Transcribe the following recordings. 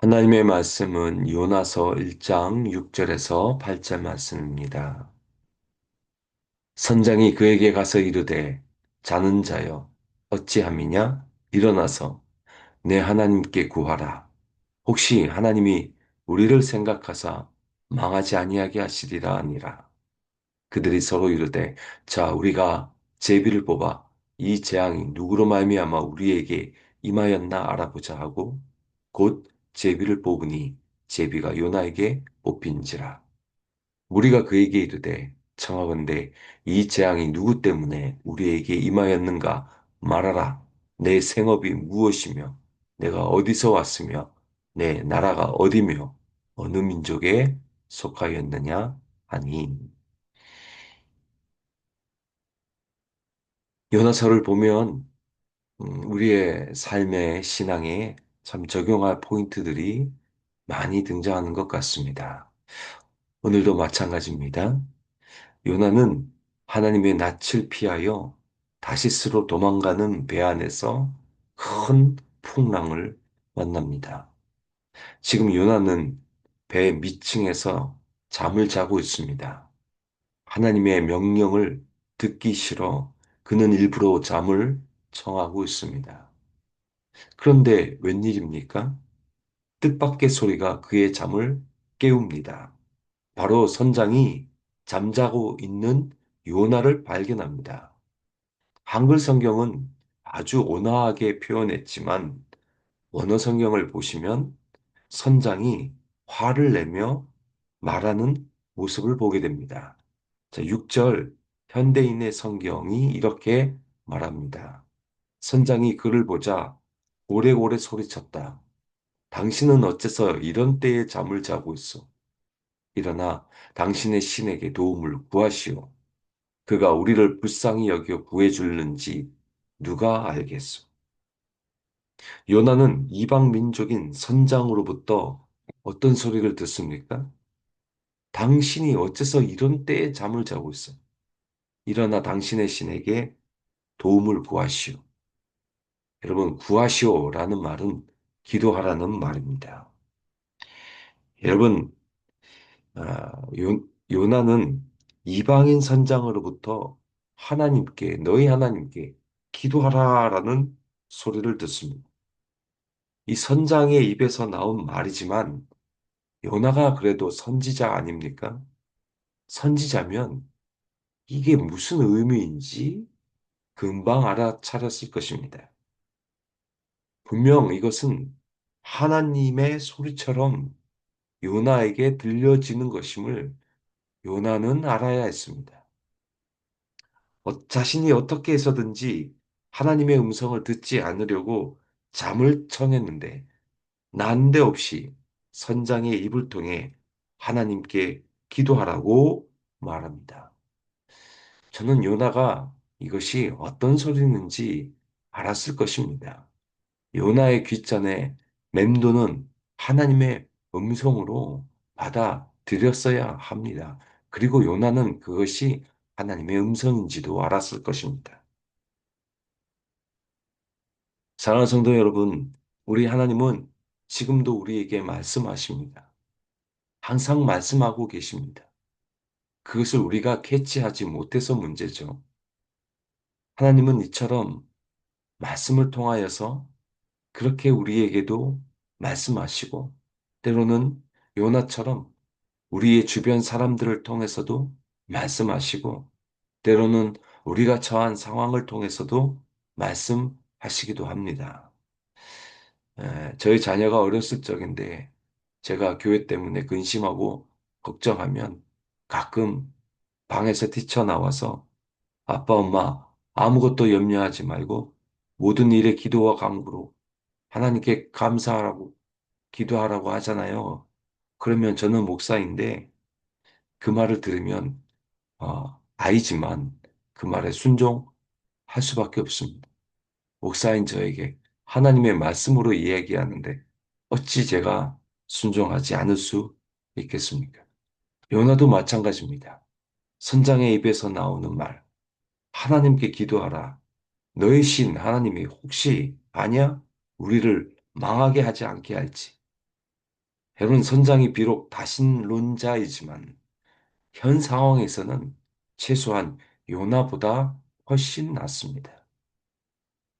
하나님의 말씀은 요나서 1장 6절에서 8절 말씀입니다. 선장이 그에게 가서 이르되 자는 자여 어찌함이냐 일어나서 내 하나님께 구하라. 혹시 하나님이 우리를 생각하사 망하지 아니하게 하시리라 하니라. 그들이 서로 이르되 자 우리가 제비를 뽑아 이 재앙이 누구로 말미암아 우리에게 임하였나 알아보자 하고 곧 제비를 뽑으니 제비가 요나에게 뽑힌지라. 우리가 그에게 이르되 청하건대 이 재앙이 누구 때문에 우리에게 임하였는가 말하라. 내 생업이 무엇이며 내가 어디서 왔으며 내 나라가 어디며 어느 민족에 속하였느냐 하니. 요나서를 보면 우리의 삶의 신앙에 참 적용할 포인트들이 많이 등장하는 것 같습니다. 오늘도 마찬가지입니다. 요나는 하나님의 낯을 피하여 다시스로 도망가는 배 안에서 큰 풍랑을 만납니다. 지금 요나는 배 밑층에서 잠을 자고 있습니다. 하나님의 명령을 듣기 싫어 그는 일부러 잠을 청하고 있습니다. 그런데 웬일입니까? 뜻밖의 소리가 그의 잠을 깨웁니다. 바로 선장이 잠자고 있는 요나를 발견합니다. 한글 성경은 아주 온화하게 표현했지만 원어 성경을 보시면 선장이 화를 내며 말하는 모습을 보게 됩니다. 자, 6절 현대인의 성경이 이렇게 말합니다. 선장이 그를 보자 오래오래 소리쳤다. 당신은 어째서 이런 때에 잠을 자고 있어? 일어나 당신의 신에게 도움을 구하시오. 그가 우리를 불쌍히 여겨 구해줄는지 누가 알겠소? 요나는 이방 민족인 선장으로부터 어떤 소리를 듣습니까? 당신이 어째서 이런 때에 잠을 자고 있어? 일어나 당신의 신에게 도움을 구하시오. 여러분, 구하시오라는 말은 기도하라는 말입니다. 여러분, 요나는 이방인 선장으로부터 너희 하나님께 기도하라라는 소리를 듣습니다. 이 선장의 입에서 나온 말이지만 요나가 그래도 선지자 아닙니까? 선지자면 이게 무슨 의미인지 금방 알아차렸을 것입니다. 분명 이것은 하나님의 소리처럼 요나에게 들려지는 것임을 요나는 알아야 했습니다. 자신이 어떻게 해서든지 하나님의 음성을 듣지 않으려고 잠을 청했는데 난데없이 선장의 입을 통해 하나님께 기도하라고 말합니다. 저는 요나가 이것이 어떤 소리인지 알았을 것입니다. 요나의 귓전에 맴도는 하나님의 음성으로 받아들였어야 합니다. 그리고 요나는 그것이 하나님의 음성인지도 알았을 것입니다. 사랑하는 성도 여러분, 우리 하나님은 지금도 우리에게 말씀하십니다. 항상 말씀하고 계십니다. 그것을 우리가 캐치하지 못해서 문제죠. 하나님은 이처럼 말씀을 통하여서 그렇게 우리에게도 말씀하시고, 때로는 요나처럼 우리의 주변 사람들을 통해서도 말씀하시고, 때로는 우리가 처한 상황을 통해서도 말씀하시기도 합니다. 저희 자녀가 어렸을 적인데 제가 교회 때문에 근심하고 걱정하면 가끔 방에서 뛰쳐나와서 아빠, 엄마 아무것도 염려하지 말고 모든 일에 기도와 간구로 하나님께 감사하라고 기도하라고 하잖아요. 그러면 저는 목사인데 그 말을 들으면 아이지만 그 말에 순종할 수밖에 없습니다. 목사인 저에게 하나님의 말씀으로 이야기하는데 어찌 제가 순종하지 않을 수 있겠습니까? 요나도 마찬가지입니다. 선장의 입에서 나오는 말, 하나님께 기도하라. 너의 신 하나님이 혹시 아냐? 우리를 망하게 하지 않게 할지. 여러분, 선장이 비록 다신론자이지만 현 상황에서는 최소한 요나보다 훨씬 낫습니다.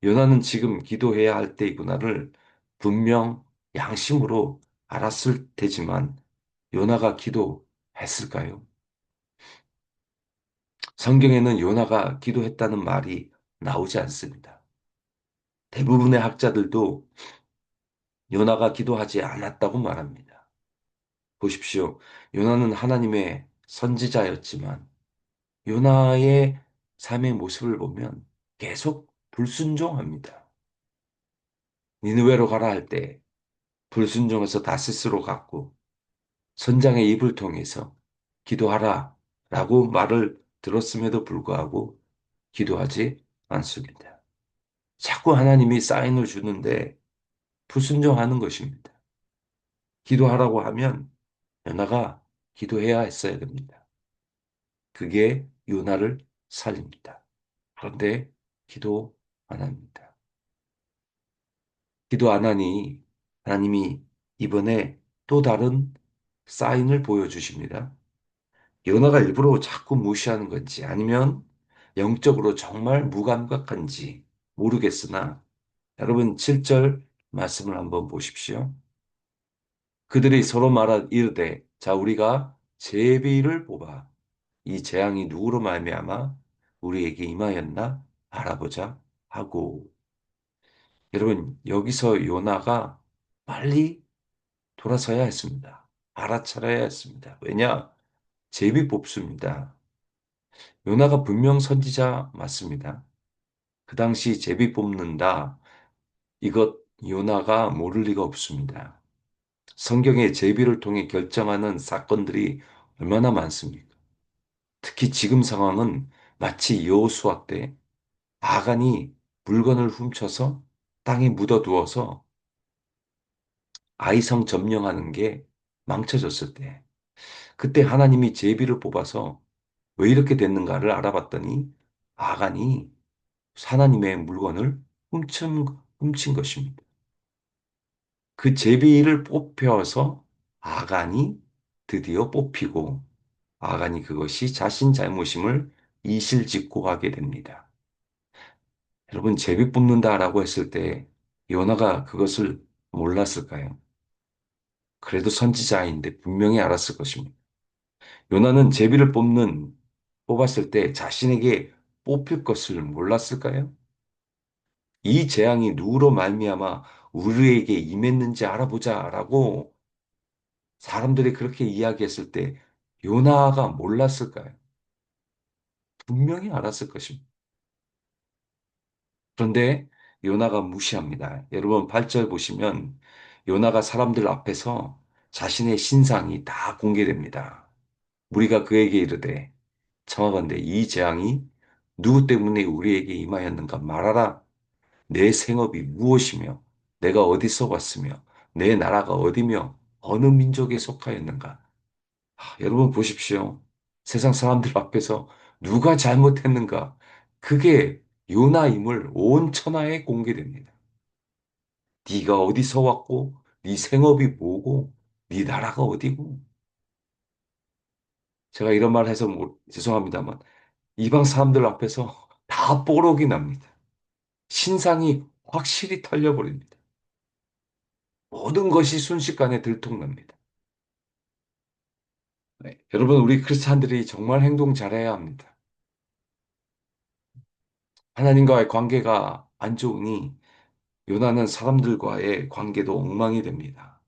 요나는 지금 기도해야 할 때이구나를 분명 양심으로 알았을 테지만 요나가 기도했을까요? 성경에는 요나가 기도했다는 말이 나오지 않습니다. 대부분의 학자들도 요나가 기도하지 않았다고 말합니다. 보십시오. 요나는 하나님의 선지자였지만 요나의 삶의 모습을 보면 계속 불순종합니다. 니느웨로 가라 할 때 불순종해서 다시스로 갔고 선장의 입을 통해서 기도하라 라고 말을 들었음에도 불구하고 기도하지 않습니다. 자꾸 하나님이 사인을 주는데 불순종하는 것입니다. 기도하라고 하면 요나가 기도해야 했어야 됩니다. 그게 요나를 살립니다. 그런데 기도 안 합니다. 기도 안 하니 하나님이 이번에 또 다른 사인을 보여주십니다. 요나가 일부러 자꾸 무시하는 건지 아니면 영적으로 정말 무감각한지 모르겠으나 여러분 7절 말씀을 한번 보십시오. 그들이 서로 말하 이르되 자 우리가 제비를 뽑아 이 재앙이 누구로 말미암아 우리에게 임하였나 알아보자 하고 여러분 여기서 요나가 빨리 돌아서야 했습니다. 알아차려야 했습니다. 왜냐? 제비 뽑습니다. 요나가 분명 선지자 맞습니다. 그 당시 제비 뽑는다. 이것 요나가 모를 리가 없습니다. 성경의 제비를 통해 결정하는 사건들이 얼마나 많습니까? 특히 지금 상황은 마치 여호수아 때 아간이 물건을 훔쳐서 땅에 묻어두어서 아이성 점령하는 게 망쳐졌을 때 그때 하나님이 제비를 뽑아서 왜 이렇게 됐는가를 알아봤더니 아간이 하나님의 물건을 훔친 것입니다. 그 제비를 뽑혀서 아간이 드디어 뽑히고 아간이 그것이 자신 잘못임을 이실직고하게 됩니다. 여러분 제비 뽑는다라고 했을 때 요나가 그것을 몰랐을까요? 그래도 선지자인데 분명히 알았을 것입니다. 요나는 제비를 뽑았을 때 자신에게 뽑힐 것을 몰랐을까요? 이 재앙이 누구로 말미암아 우리에게 임했는지 알아보자라고 사람들이 그렇게 이야기했을 때 요나가 몰랐을까요? 분명히 알았을 것입니다. 그런데 요나가 무시합니다. 여러분 8절 보시면 요나가 사람들 앞에서 자신의 신상이 다 공개됩니다. 우리가 그에게 이르되 청하건대 이 재앙이 누구 때문에 우리에게 임하였는가 말하라. 내 생업이 무엇이며 내가 어디서 왔으며 내 나라가 어디며 어느 민족에 속하였는가. 여러분 보십시오. 세상 사람들 앞에서 누가 잘못했는가. 그게 요나임을 온 천하에 공개됩니다. 네가 어디서 왔고 네 생업이 뭐고 네 나라가 어디고. 제가 이런 말 해서 죄송합니다만 이방 사람들 앞에서 다 뽀록이 납니다. 신상이 확실히 털려버립니다. 모든 것이 순식간에 들통납니다. 네, 여러분, 우리 크리스찬들이 정말 행동 잘해야 합니다. 하나님과의 관계가 안 좋으니 요나는 사람들과의 관계도 엉망이 됩니다.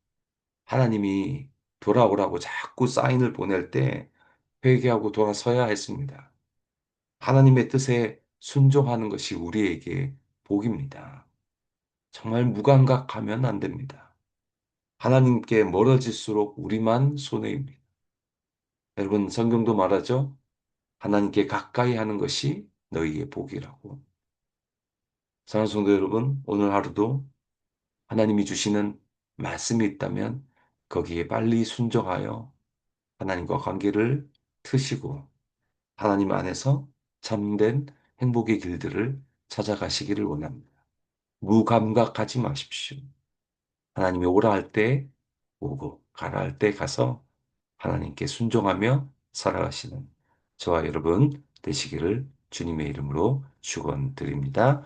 하나님이 돌아오라고 자꾸 사인을 보낼 때 회개하고 돌아서야 했습니다. 하나님의 뜻에 순종하는 것이 우리에게 복입니다. 정말 무감각하면 안 됩니다. 하나님께 멀어질수록 우리만 손해입니다. 여러분, 성경도 말하죠? 하나님께 가까이 하는 것이 너희의 복이라고. 사랑하는 성도 여러분, 오늘 하루도 하나님이 주시는 말씀이 있다면 거기에 빨리 순종하여 하나님과 관계를 트시고 하나님 안에서 참된 행복의 길들을 찾아가시기를 원합니다. 무감각하지 마십시오. 하나님이 오라 할 때 오고 가라 할 때 가서 하나님께 순종하며 살아가시는 저와 여러분 되시기를 주님의 이름으로 축원드립니다.